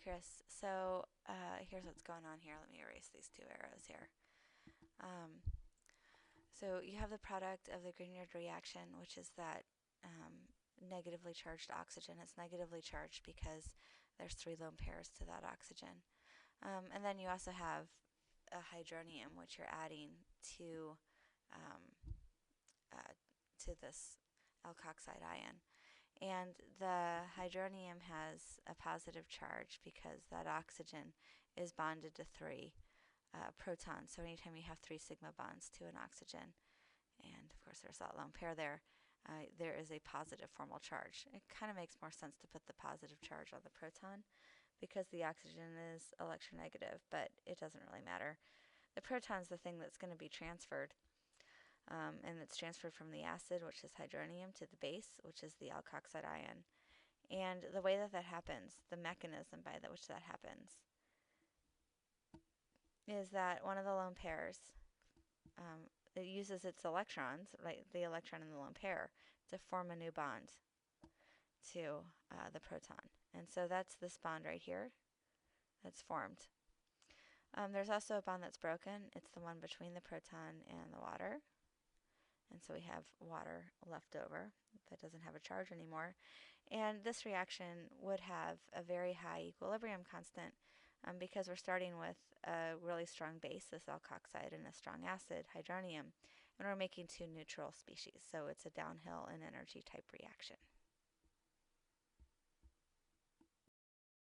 Chris. So here's what's going on here. Let me erase these two arrows here. So you have the product of the Grignard reaction, which is that negatively charged oxygen. It's negatively charged because there's 3 lone pairs to that oxygen. And then you also have a hydronium, which you're adding um, to this alkoxide ion. And the hydronium has a positive charge because that oxygen is bonded to 3 protons. So anytime you have 3 sigma bonds to an oxygen, and of course there's that lone pair there, there is a positive formal charge. It kind of makes more sense to put the positive charge on the proton because the oxygen is electronegative, but it doesn't really matter. The proton's the thing that's going to be transferred, and it's transferred from the acid, which is hydronium, to the base, which is the alkoxide ion. And the way that that happens, the mechanism by which that happens, is that one of the lone pairs, it uses its electrons, right, the electron in the lone pair, to form a new bond to the proton. And so that's this bond right here that's formed. There's also a bond that's broken. It's the one between the proton and the water. And so we have water left over that doesn't have a charge anymore. And this reaction would have a very high equilibrium constant because we're starting with a really strong base, this alkoxide, and a strong acid, hydronium, and we're making 2 neutral species. So it's a downhill in energy type reaction.